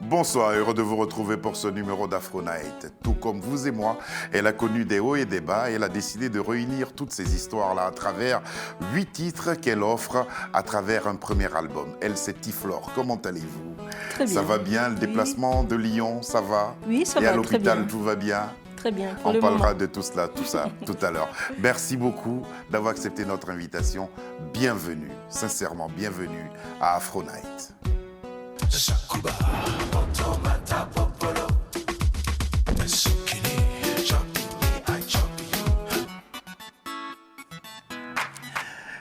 Bonsoir, heureux de vous retrouver pour ce numéro d'Afro Night. Tout comme vous et moi, elle a connu des hauts et des bas et elle a décidé de réunir toutes ces histoires-là à travers 8 titres qu'elle offre à travers un premier album. Elle, c'est Tiflor. Comment allez-vous? Très bien. Ça va bien? Le déplacement de Lyon, ça va? Oui, ça et va à très l'hôpital, bien. tout va bien? Très bien. On parlera de tout cela, tout ça, tout à l'heure. Merci beaucoup d'avoir accepté notre invitation. Bienvenue, sincèrement, bienvenue à Afro Night.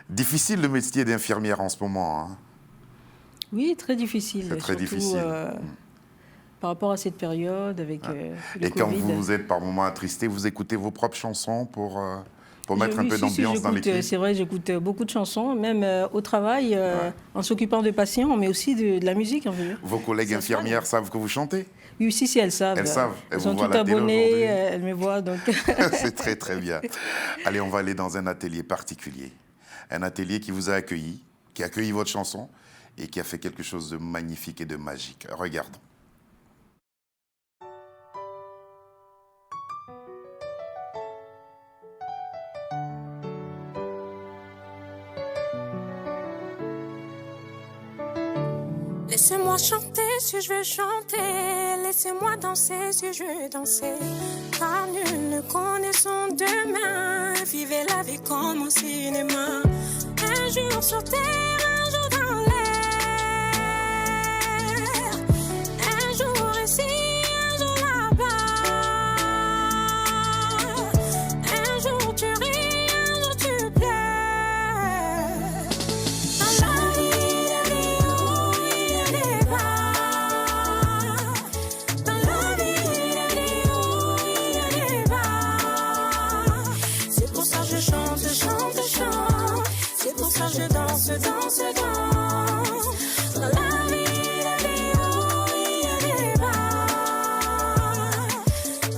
Difficile le métier d'infirmière en ce moment. Hein. Oui, très difficile. C'est très surtout, difficile. Par rapport à cette période avec le Et quand Covid. vous êtes par moments attristé, vous écoutez vos propres chansons pour mettre un peu d'ambiance dans l'équipe? C'est vrai, j'écoute beaucoup de chansons, même au travail, en s'occupant de patients, mais aussi de la musique. En fait. Vos collègues infirmières savent que vous chantez? Oui, si, elles savent. Elles savent. Elles sont toutes abonnées, elles me voient. Donc... C'est très, très bien. Allez, on va aller dans un atelier particulier. Un atelier qui vous a accueilli, qui a accueilli votre chanson et qui a fait quelque chose de magnifique et de magique. Regardons. Laissez-moi chanter si je veux chanter, laissez-moi danser si je veux danser, car nul ne connaît son demain, vivez la vie comme au cinéma, un jour sur terre, un jour dans l'air, un jour ici, un jour là-bas, un jour tu ris, un jour tu pleures, dans la vie. Je danse, danse, danse. Dans la vie, il y a des hauts, il y a des bas.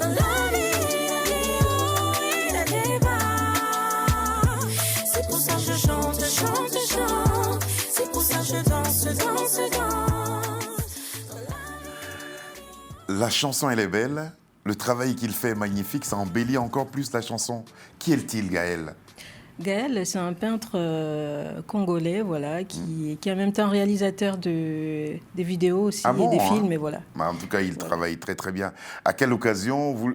Dans la vie, il y a des hauts, il y a des bas. C'est pour ça que je chante, chante, chante. C'est pour ça que je danse, danse, danse. La chanson, elle est belle. Le travail qu'il fait est magnifique. Ça embellit encore plus la chanson. Qui est-il, Gaël? Gaël, c'est un peintre congolais, voilà, qui est en même temps réalisateur des vidéos aussi et des films, et voilà. En tout cas, il travaille très très bien. À quelle occasion vous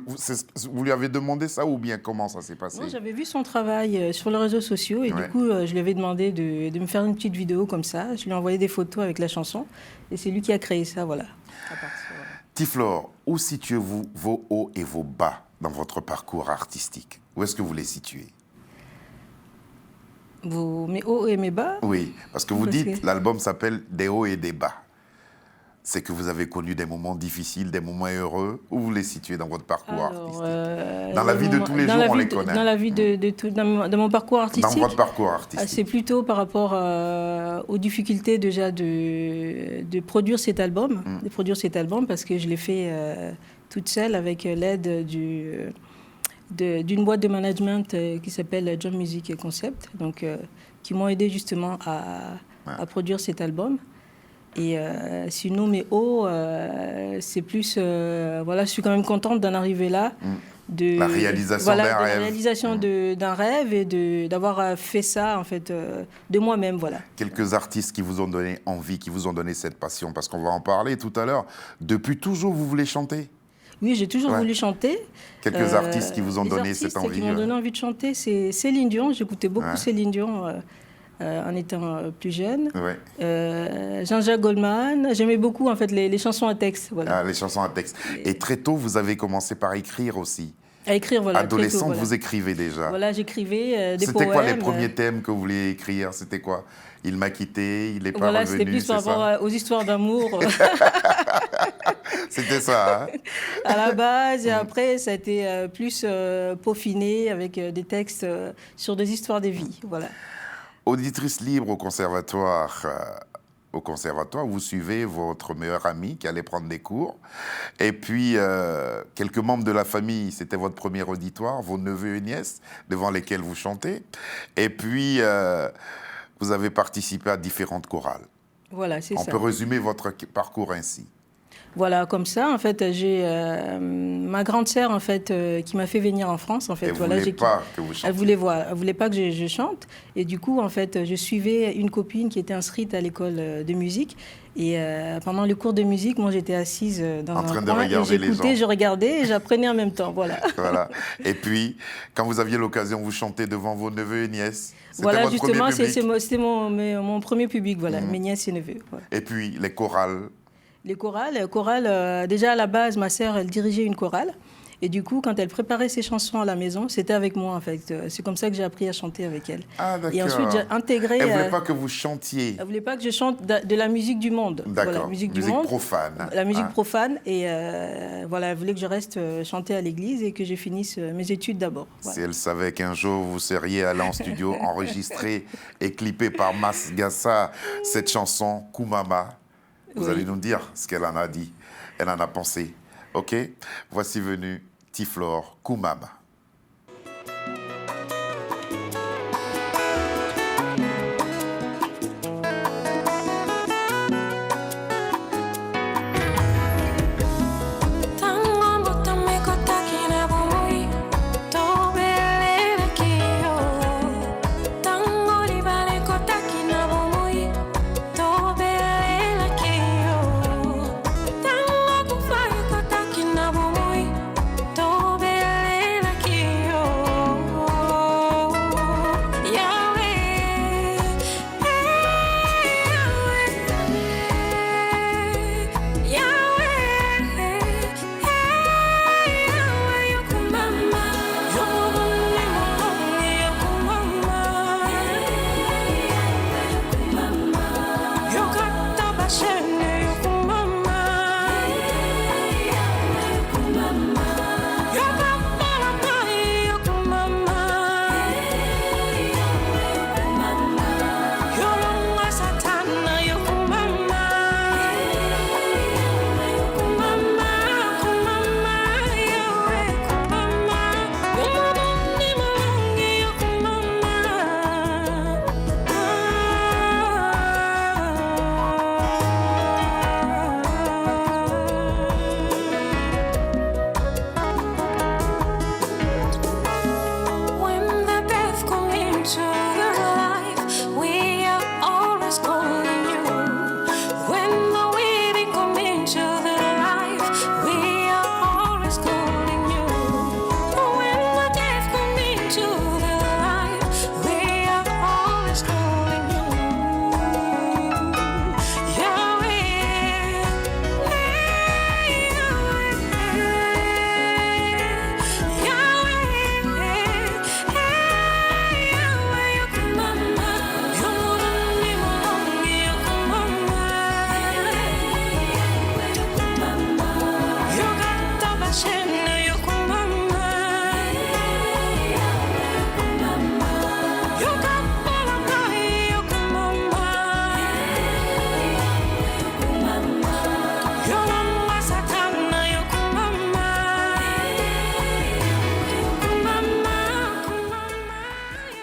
lui avez demandé ça ou bien comment ça s'est passé? Moi, j'avais vu son travail sur les réseaux sociaux et du coup, je lui avais demandé de me faire une petite vidéo comme ça. Je lui ai envoyé des photos avec la chanson et c'est lui qui a créé ça, voilà. Tiflor, où situez-vous vos hauts et vos bas dans votre parcours artistique? Où est-ce que vous les situez? Mes hauts et mes bas? Oui, parce que vous dites, l'album s'appelle Des hauts et des bas. C'est que vous avez connu des moments difficiles, des moments heureux. Où vous les situez dans votre parcours artistique? Dans la vie de tous les jours, on les connaît. Dans la vie dans mon parcours artistique? Dans votre parcours artistique. C'est plutôt par rapport aux difficultés déjà de produire cet album. De produire cet album parce que je l'ai fait toute seule avec l'aide d'une boîte de management qui s'appelle John Music Concept, donc, qui m'ont aidé justement à produire cet album. Et sinon, mes hauts, c'est plus... voilà, je suis quand même contente d'en arriver là. La réalisation d'un rêve. La réalisation d'un rêve et d'avoir fait ça, en fait, de moi-même, voilà. Quelques artistes qui vous ont donné envie, qui vous ont donné cette passion, parce qu'on va en parler tout à l'heure. Depuis toujours, vous voulez chanter? Oui, j'ai toujours voulu chanter. Quelques artistes qui vous ont donné cette envie. Qui m'ont donné envie de chanter, c'est Céline Dion. J'écoutais beaucoup Céline Dion en étant plus jeune. Jean-Jacques Goldman. J'aimais beaucoup en fait les chansons à texte. Voilà. Les chansons à texte. Et très tôt, vous avez commencé par écrire aussi. À écrire, voilà. Adolescente, vous écrivez déjà. Voilà, j'écrivais des poèmes. C'était quoi les premiers thèmes que vous vouliez écrire? C'était quoi? Il m'a quitté, il n'est pas revenu. C'était plus par rapport aux histoires d'amour. C'était ça, hein? À la base, et après, ça a été plus peaufiné avec des textes sur des histoires de vie, voilà. Auditrice libre au conservatoire, vous suivez votre meilleur ami qui allait prendre des cours. Et puis, quelques membres de la famille, c'était votre premier auditoire, vos neveux et nièces, devant lesquels vous chantez. Et puis, vous avez participé à différentes chorales. Voilà, c'est ça. On peut résumer votre parcours ainsi. Voilà, comme ça, en fait, j'ai ma grande sœur, en fait, qui m'a fait venir en France, en fait. Elle voilà, voulait pas que vous chantiez. Elle voulait pas que je chante. Et du coup, en fait, je suivais une copine qui était inscrite à l'école de musique. Et pendant les cours de musique, moi, j'étais assise dans en un train de coin regarder et les j'écoutais, gens. je regardais et j'apprenais en même temps, voilà. Voilà. Et puis, quand vous aviez l'occasion, vous chantez devant vos neveux et nièces. C'était Voilà, votre justement, premier public. c'était mon premier public, voilà, mes nièces et neveux. Voilà. Et puis, les chorales. Les chorales, déjà à la base, ma sœur, elle dirigeait une chorale. Et du coup, quand elle préparait ses chansons à la maison, c'était avec moi, en fait. C'est comme ça que j'ai appris à chanter avec elle. Ah, d'accord. Et ensuite, j'ai intégré... Elle ne voulait pas que vous chantiez. Elle ne voulait pas que je chante de la musique du monde. D'accord, Voilà, musique du musique monde, profane. La musique hein. profane. Et voilà, elle voulait que je reste chanter à l'église et que je finisse mes études d'abord. Voilà. Si elle savait qu'un jour vous seriez allé en studio, enregistré et clippé par Mas Gassa, cette chanson, Koumama, vous Oui. allez nous dire ce qu'elle en a dit, elle en a pensé. OK? Voici venu Tiflor, Koumama.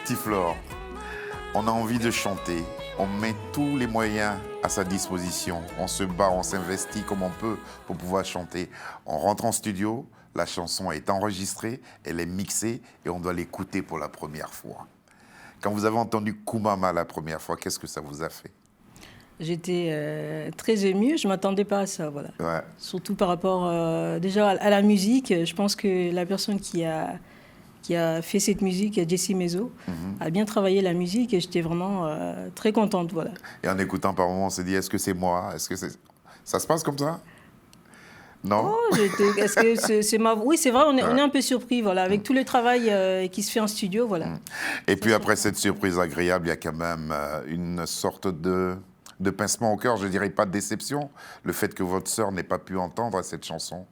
Tiflor, on a envie de chanter, on met tous les moyens à sa disposition, on se bat, on s'investit comme on peut pour pouvoir chanter. On rentre en studio, la chanson est enregistrée, elle est mixée et on doit l'écouter pour la première fois. Quand vous avez entendu Koumama la première fois, qu'est-ce que ça vous a fait? J'étais très émue, je ne m'attendais pas à ça, voilà. Ouais. Surtout par rapport déjà à la musique. Je pense que la personne qui a fait cette musique, Jessie Mezo, a bien travaillé la musique et j'étais vraiment très contente, voilà. Et en écoutant par moments, on s'est dit, est-ce que c'est moi? Est-ce que c'est... Ça se passe comme ça? Non? Oh, est-ce que c'est ma... Oui, c'est vrai, on est un peu surpris, voilà, avec tout le travail qui se fait en studio, voilà. Et puis après cette surprise agréable, il y a quand même une sorte de pincement au cœur, je dirais pas de déception, le fait que votre sœur n'ait pas pu entendre cette chanson,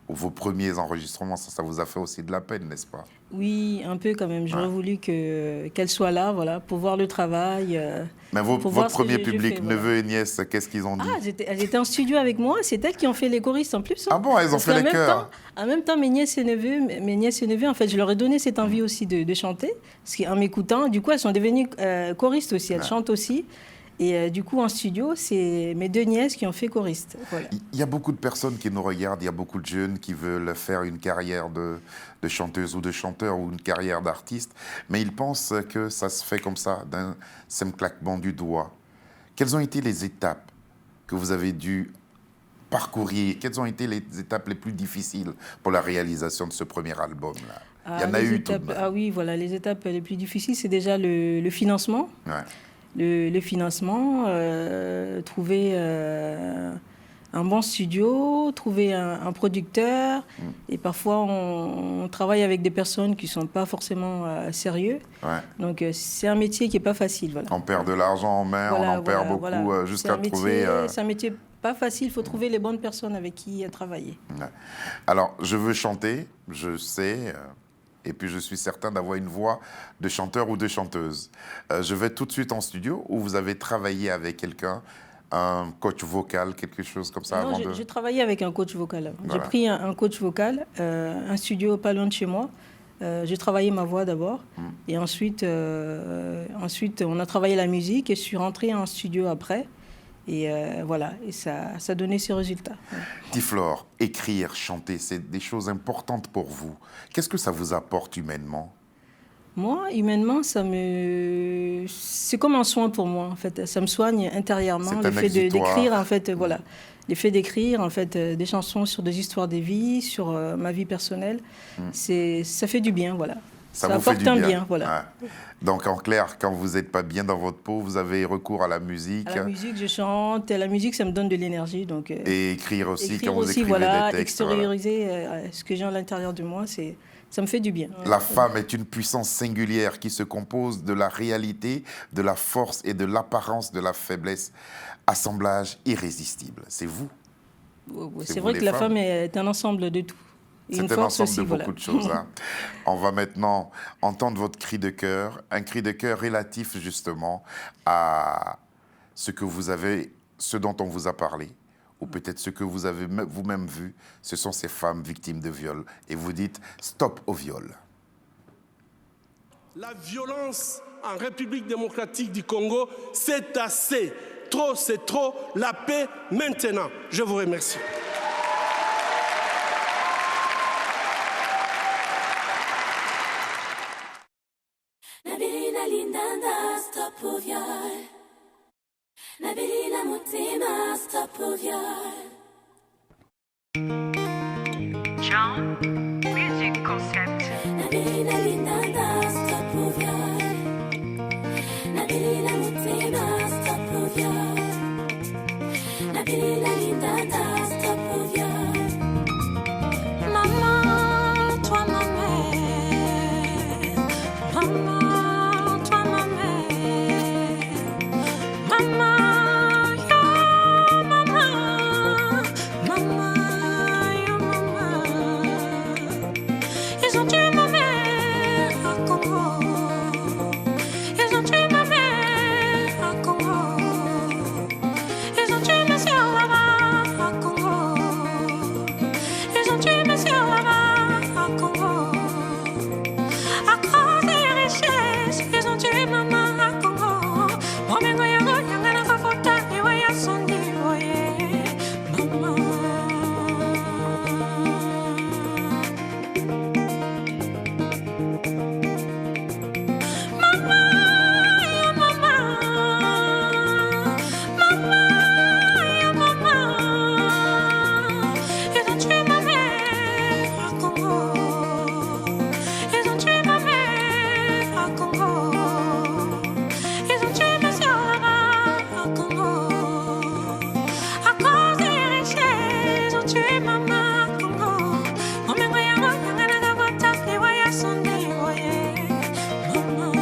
ou vos premiers enregistrements, ça vous a fait aussi de la peine, n'est-ce pas? Oui, un peu quand même. J'aurais voulu qu'elle soit là, voilà, pour voir le travail. Mais votre premier public, neveux et nièces, qu'est-ce qu'ils ont dit? Ah, elles étaient en studio avec moi, c'est elles qui ont fait les choristes en plus. Hein. Ah bon, elles ont fait les chœurs? En même temps, mes nièces et neveux, en fait, je leur ai donné cette envie aussi de chanter, parce qu'en m'écoutant, du coup, elles sont devenues choristes aussi, elles chantent aussi. Et du coup, en studio, c'est mes 2 nièces qui ont fait choriste. Voilà. Il y a beaucoup de personnes qui nous regardent, il y a beaucoup de jeunes qui veulent faire une carrière de chanteuse ou de chanteur ou une carrière d'artiste, mais ils pensent que ça se fait comme ça, d'un simple claquement du doigt. Quelles ont été les étapes que vous avez dû parcourir? Quelles ont été les étapes les plus difficiles pour la réalisation de ce premier album-là? Il y en a eu tout de même. Ah oui, voilà, les étapes les plus difficiles, c'est déjà le financement. Ouais. Le financement, trouver un bon studio, trouver un producteur. Et parfois, on travaille avec des personnes qui ne sont pas forcément sérieux. Ouais. Donc, c'est un métier qui n'est pas facile. Voilà. On perd de l'argent en main, on en perd beaucoup jusqu'à trouver... C'est un métier pas facile, il faut trouver les bonnes personnes avec qui travailler. Ouais. Alors, je veux chanter, je sais... Et puis, je suis certain d'avoir une voix de chanteur ou de chanteuse. Je vais tout de suite en studio où vous avez travaillé avec quelqu'un, un coach vocal, quelque chose comme ça? Non, j'ai travaillé avec un coach vocal. Voilà. J'ai pris un coach vocal, un studio pas loin de chez moi. J'ai travaillé ma voix d'abord. Et ensuite, on a travaillé la musique et je suis rentrée en studio après. Et voilà, et ça donnait ses résultats. Tiflor, écrire, chanter, c'est des choses importantes pour vous. Qu'est-ce que ça vous apporte humainement? Moi, humainement, c'est comme un soin pour moi, en fait. Ça me soigne intérieurement. Le fait d'écrire, en fait, voilà. Le fait d'écrire, en fait, des chansons sur des histoires de vie, sur ma vie personnelle, ça fait du bien, voilà. Ça apporte un bien, voilà. Ouais. Donc, en clair, quand vous n'êtes pas bien dans votre peau, vous avez recours à la musique. À la musique, je chante. La musique, ça me donne de l'énergie. Donc, et écrire aussi, quand vous aussi, écrivez voilà, des textes. Extérioriser ce que j'ai à l'intérieur de moi, ça me fait du bien. La femme est une puissance singulière qui se compose de la réalité, de la force et de l'apparence de la faiblesse. Assemblage irrésistible. C'est vous. C'est vrai que la femme est un ensemble de tout. C'est un ensemble de beaucoup de choses. Hein. On va maintenant entendre votre cri de cœur, un cri de cœur relatif justement à ce dont on vous a parlé, ou peut-être ce que vous avez vous-même vu. Ce sont ces femmes victimes de viol. Et vous dites stop au viol. La violence en République démocratique du Congo, c'est assez. Trop, c'est trop. La paix maintenant. Je vous remercie. John, Music Concept. Maman, toi ma mère. Maman, toi ma mère. Maman, yo maman. Maman, yo maman. Ils ont tué ma mère à Congo. Ils ont tué ma mère à Congo. Ils ont tué ma soeur là-bas à Congo. Ils ont tué ma soeur là-bas à Congo. À cause des richesses, ils ont tué maman à Congo. Momengo yango yangana kafota ewa ya sondi oye. Maman. Ils ont tué ma mère à Congo. Ils ont tué ma mère à Congo. Ils ont tué ma soeur là-bas à Congo. À cause des richesses, ils ont tué maman à Congo. Momengo yango yangana kabota ewa ya sonde oye. Maman.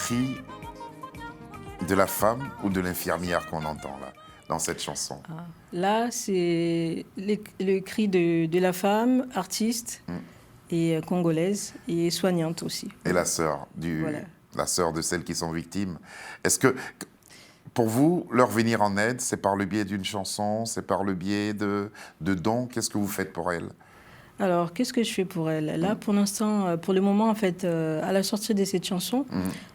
cri de la femme ou de l'infirmière qu'on entend là, dans cette chanson? Là, c'est le cri de la femme, artiste et congolaise et soignante aussi. Et la sœur Voilà. la sœur de celles qui sont victimes. Est-ce que, pour vous, leur venir en aide, c'est par le biais d'une chanson, c'est par le biais de dons? Qu'est-ce que vous faites pour elles? Alors, qu'est-ce que je fais pour elle? Là, pour l'instant, pour le moment, en fait, à la sortie de cette chanson,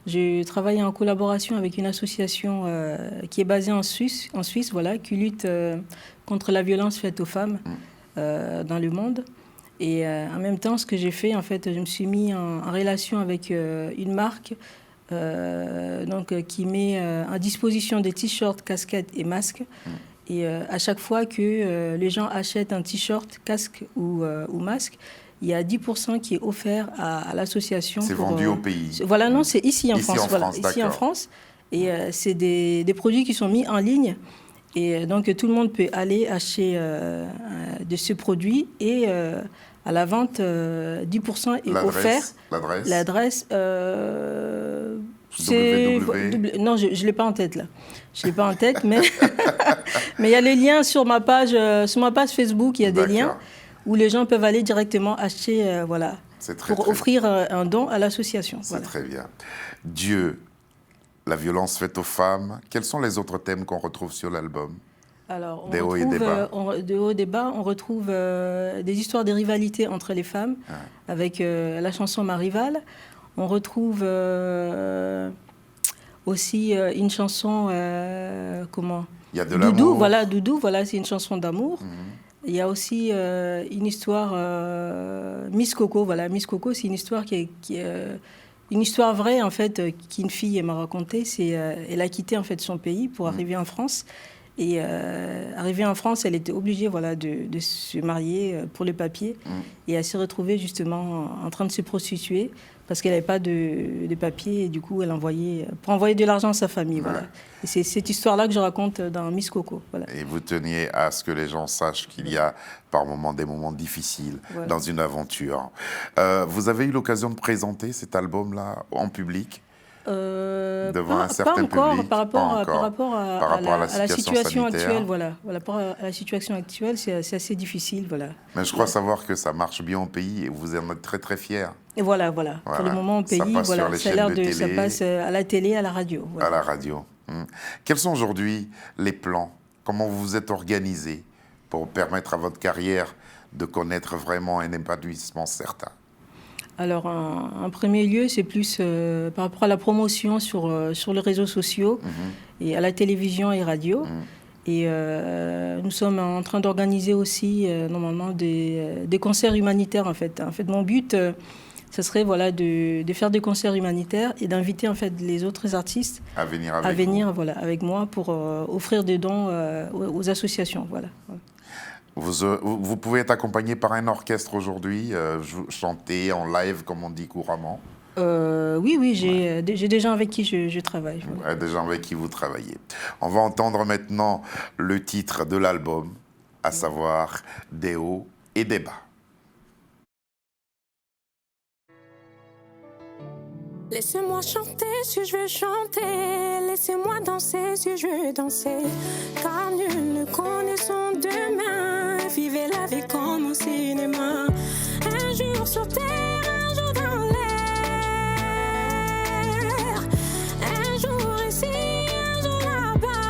j'ai travaillé en collaboration avec une association qui est basée en Suisse, voilà, qui lutte contre la violence faite aux femmes dans le monde. Et en même temps, ce que j'ai fait, en fait, je me suis mis en relation avec une marque qui met à disposition des t-shirts, casquettes et masques. Et à chaque fois que les gens achètent un t-shirt, casque ou masque, il y a 10% qui est offert à l'association. C'est vendu au pays? Voilà, non, c'est ici en France. Voilà, ici en France. Et c'est des produits qui sont mis en ligne. Et donc, tout le monde peut aller acheter de ce produit. Et à la vente, 10% est offert. L'adresse? Non, je ne l'ai pas en tête, là. Je ne l'ai pas en tête, mais mais il y a les liens sur ma page Facebook, il y a des liens où les gens peuvent aller directement acheter, voilà, pour offrir un don à l'association. C'est très bien. Dieu, la violence faite aux femmes, quels sont les autres thèmes qu'on retrouve sur l'album? Alors, des hauts et des bas. De hauts et des bas, on retrouve des histoires de rivalité entre les femmes, avec la chanson Ma Rivale. On retrouve aussi une chanson, Il y a de Doudou, l'amour. Doudou, voilà, c'est une chanson d'amour. Il y a aussi une histoire, Miss Coco, voilà, Miss Coco, c'est une histoire qui est une histoire vraie, en fait, qu'une fille m'a racontée. Elle a quitté, en fait, son pays pour arriver en France. Et arrivée en France, elle était obligée, voilà, de se marier pour les papiers. Et elle s'est retrouvée justement en train de se prostituer parce qu'elle n'avait pas de papiers. Et du coup, elle envoyait pour envoyer de l'argent à sa famille. Voilà. Et c'est cette histoire-là que je raconte dans Miss Coco. Voilà. Et vous teniez à ce que les gens sachent qu'il y a par moments des moments difficiles dans une aventure. Vous avez eu l'occasion de présenter cet album-là en public? Devant un certain public, par rapport à la situation actuelle, voilà. Par rapport à la situation actuelle, c'est assez difficile, voilà. Mais je crois savoir que ça marche bien au pays et vous en êtes très très fiers. Et voilà. Pour le moment au pays, ça passe à la télé, à la radio. Voilà. À la radio. Quels sont aujourd'hui les plans? Comment vous vous êtes organisé pour permettre à votre carrière de connaître vraiment un épanouissement certain? Alors, en premier lieu, c'est plus par rapport à la promotion sur les réseaux sociaux et à la télévision et radio. Et nous sommes en train d'organiser aussi, normalement, des concerts humanitaires, en fait. En fait, mon but, ce serait, voilà, de faire des concerts humanitaires et d'inviter, en fait, les autres artistes à venir avec moi pour offrir des dons aux associations, voilà. Vous pouvez être accompagné par un orchestre aujourd'hui, chanter en live, comme on dit couramment? Oui, j'ai des gens avec qui je travaille. Voilà. Des gens avec qui vous travaillez. On va entendre maintenant le titre de l'album, à savoir Des hauts et des bas. Laissez-moi chanter si je veux chanter, laissez-moi danser si je veux danser, car nul ne connaît son demain, vivez la vie comme au cinéma, un jour sur terre, un jour dans l'air, un jour ici, un jour là-bas,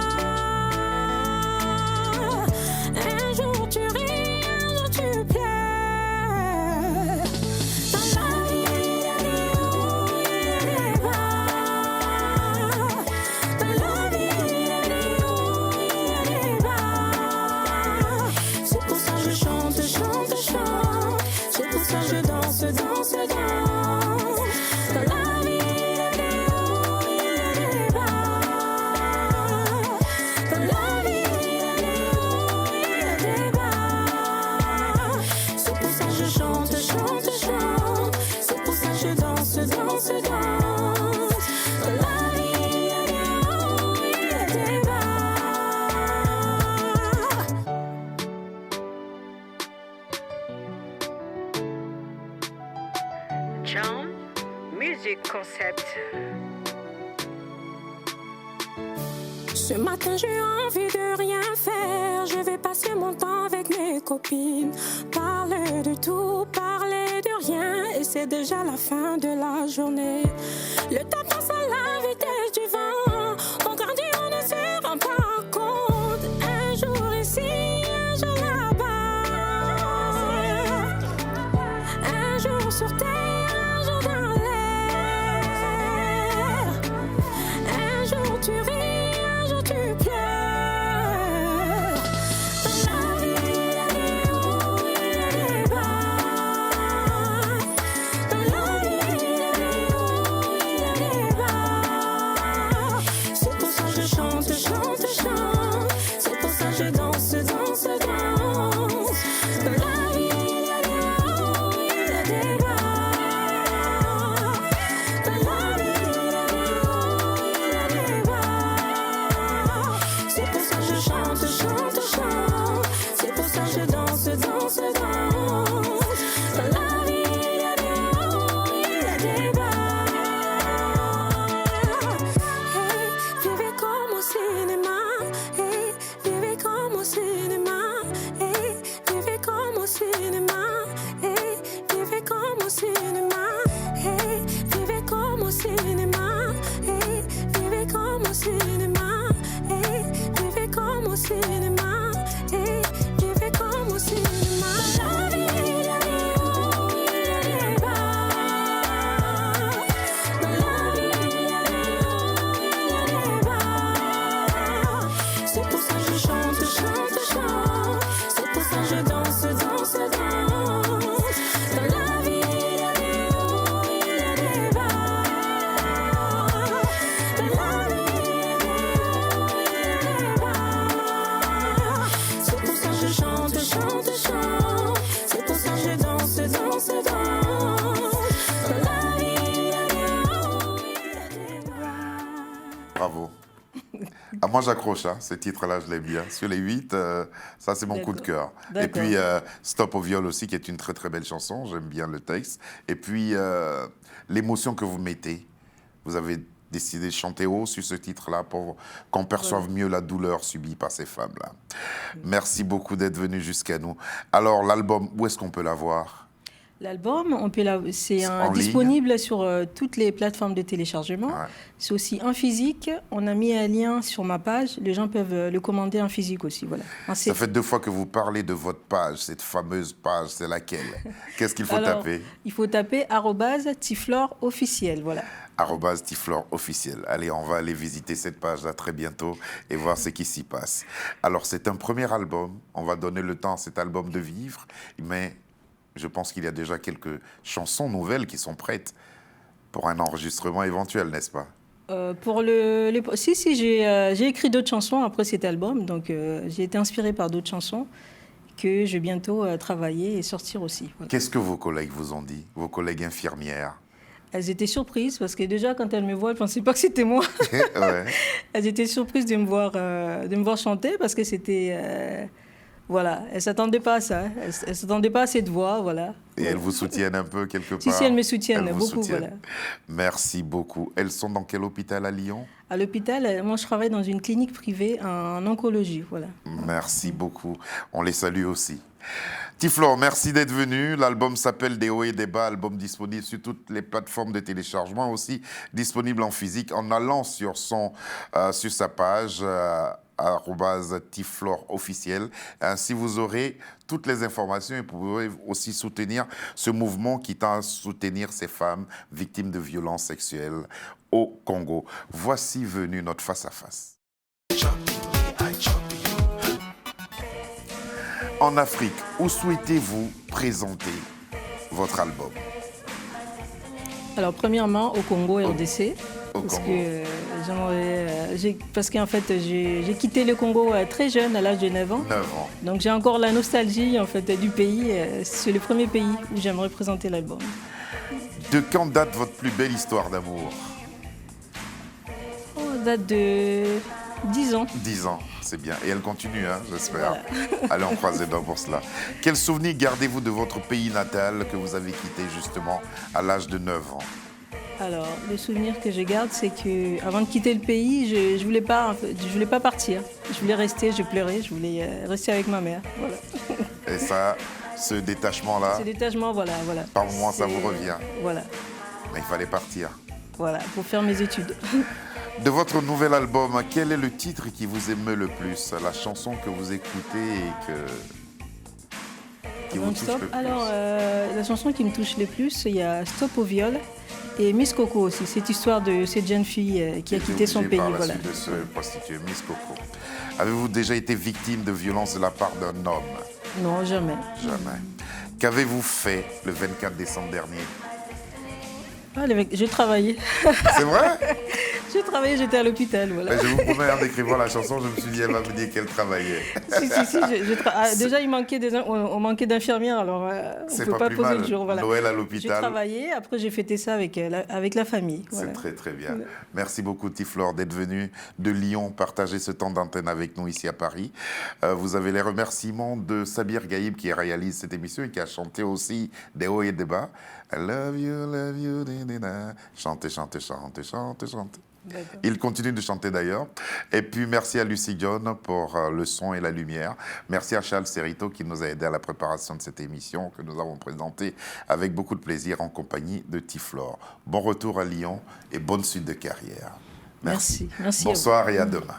un jour tu ris, un jour tu pleures. Ce matin j'ai envie de rien faire. Je vais passer mon temps avec mes copines. Parler de tout, parler de rien. Et c'est déjà la fin de la journée. Le temps passe à la vitesse du vent. On grandit, on ne se rend pas compte. Un jour ici, un jour là-bas. Un jour sur terre, un jour dans l'air. Un jour tu ris, un jour tu pleures. Dans la vie, il y a des hauts, il y a des bas. Dans la vie, il y a des hauts, il y a des bas. C'est pour ça que je chante, chante, chante. C'est pour ça que je danse, danse, danse. Dans la vie, il y a des hauts, il y a des bas. Dans la vie, il y a des hauts, il y a des bas. C'est pour ça que je chante, chante, chante. C'est pour ça que je danse, danse, danse. Dans la vie, il y a des hauts, il y a des bas. Hey, vivez comme au cinéma. Hey, vivez comme au cinéma. Hey, vivez comme au cinéma. Hey, vivez comme au cinéma. Hey, vivez comme au cinéma. Hey, vivez comme au cinéma. Hey, vivez comme au cinéma. Hey, vivez comme au cinéma. La vie, il y a des hauts, il y a des bas. Dans la vie, il y a des hauts, il y a des bas. C'est pour ça que je chante, chante, chante. C'est pour ça que je danse, danse, danse. Dans la vie, il y a des hauts, il y a des bas. Dans la vie, il y a des hauts, il y a des bas. C'est pour ça que je chante, chante, chante. C'est pour ça que je danse, danse, danse. Dans la vie, il y a des hauts, il y a des bas. Bravo. Ah, moi, j'accroche, hein. Ce titre-là, je l'aime bien. Sur les 8, ça, c'est mon coup de cœur. Et D'accord. puis, Stop au viol aussi, qui est une très, très belle chanson. J'aime bien le texte. Et puis, l'émotion que vous mettez. Vous avez décidé de chanter haut sur ce titre-là pour qu'on perçoive mieux la douleur subie par ces femmes-là. Merci beaucoup d'être venu jusqu'à nous. Alors, l'album, où est-ce qu'on peut l'avoir? L'album, c'est En ligne. disponible sur toutes les plateformes de téléchargement. Ouais. C'est aussi en physique. On a mis un lien sur ma page. Les gens peuvent le commander en physique aussi. Voilà. Ça fait 2 fois que vous parlez de votre page. Cette fameuse page, c'est laquelle? Qu'est-ce qu'il faut taper? Il faut taper @Tiflor officiel. Voilà. @Tiflor officiel. Allez, on va aller visiter cette page-là très bientôt et voir ce qui s'y passe. Alors, c'est un premier album. On va donner le temps à cet album de vivre, mais je pense qu'il y a déjà quelques chansons nouvelles qui sont prêtes pour un enregistrement éventuel, n'est-ce pas? Si, j'ai écrit d'autres chansons après cet album. Donc, j'ai été inspirée par d'autres chansons que je vais bientôt travailler et sortir aussi. Voilà. Qu'est-ce que vos collègues vous ont dit, vos collègues infirmières? Elles étaient surprises parce que déjà, quand elles me voient, elles ne pensaient pas que c'était moi. Ouais. Elles étaient surprises de me voir chanter parce que c'était... voilà, elles ne s'attendaient pas à ça. Elles ne s'attendaient pas à cette voix, voilà. Et elles vous soutiennent un peu quelque part? Si, elles me soutiennent Elles vous beaucoup, soutiennent. voilà. Merci beaucoup. Elles sont dans quel hôpital à Lyon? À l'hôpital, moi, je travaille dans une clinique privée en oncologie, voilà. Merci beaucoup. On les salue aussi. Tiflor, merci d'être venu. L'album s'appelle Des hauts et des bas, album disponible sur toutes les plateformes de téléchargement, aussi disponible en physique en allant sur sa page @Tiflor officiel. Ainsi, vous aurez toutes les informations et vous pouvez aussi soutenir ce mouvement qui tend à soutenir ces femmes victimes de violences sexuelles au Congo. Voici venu notre face-à-face. En Afrique, où souhaitez-vous présenter votre album? Alors, premièrement, au Congo, RDC. Au Parce Congo. que parce qu'en fait, j'ai quitté le Congo très jeune, à l'âge de 9 ans. 9 ans. Donc, j'ai encore la nostalgie en fait, du pays. C'est le premier pays où j'aimerais présenter l'album. De quand date votre plus belle histoire d'amour? Date de 10 ans. 10 ans, c'est bien. Et elle continue, hein, j'espère. Allez, on croise les doigts pour cela. Quel souvenir gardez-vous de votre pays natal que vous avez quitté justement à l'âge de 9 ans? Alors, le souvenir que je garde, c'est que avant de quitter le pays, je voulais pas partir. Je voulais rester, je pleurais, je voulais rester avec ma mère. Voilà. Et ça, ce détachement-là, Ce détachement, voilà. par moment, ça vous revient. Voilà, Mais il fallait partir. voilà, pour faire mes études. De votre nouvel album, quel est le titre qui vous émeut le plus? La chanson que vous écoutez et qui vous touche Non-stop. le plus? Alors, la chanson qui me touche le plus, il y a Stop au viol et Miss Coco aussi. Cette histoire de cette jeune fille qui a quitté son pays. Par la Voilà. suite de se prostituer, Miss Coco. Avez-vous déjà été victime de violence de la part d'un homme? Non, jamais. Jamais. Qu'avez-vous fait le 24 décembre dernier? Ah, j'ai travaillé. C'est vrai? J'ai travaillé, j'étais à l'hôpital. Voilà. Je vous promets, en décrivant la chanson, je me suis dit, elle va me dire qu'elle travaillait. Si. Déjà, on manquait d'infirmières, alors on ne C'est peut pas pas plus poser mal. le jour. Voilà. Noël à J'ai l'hôpital. travaillé, après j'ai fêté ça avec la famille. Voilà. C'est très très bien. Merci beaucoup Tiflor d'être venu de Lyon partager ce temps d'antenne avec nous ici à Paris. Vous avez les remerciements de Sabir Gaïb qui réalise cette émission et qui a chanté aussi des hauts et des bas. I love you, di-di-da. Chantez, chantez, chantez, chantez, chantez. Il continue de chanter d'ailleurs. Et puis merci à Lucie John pour le son et la lumière. Merci à Charles Serrito qui nous a aidé à la préparation de cette émission que nous avons présentée avec beaucoup de plaisir en compagnie de Tiflor. Bon retour à Lyon et bonne suite de carrière. Merci. Bonsoir et à demain.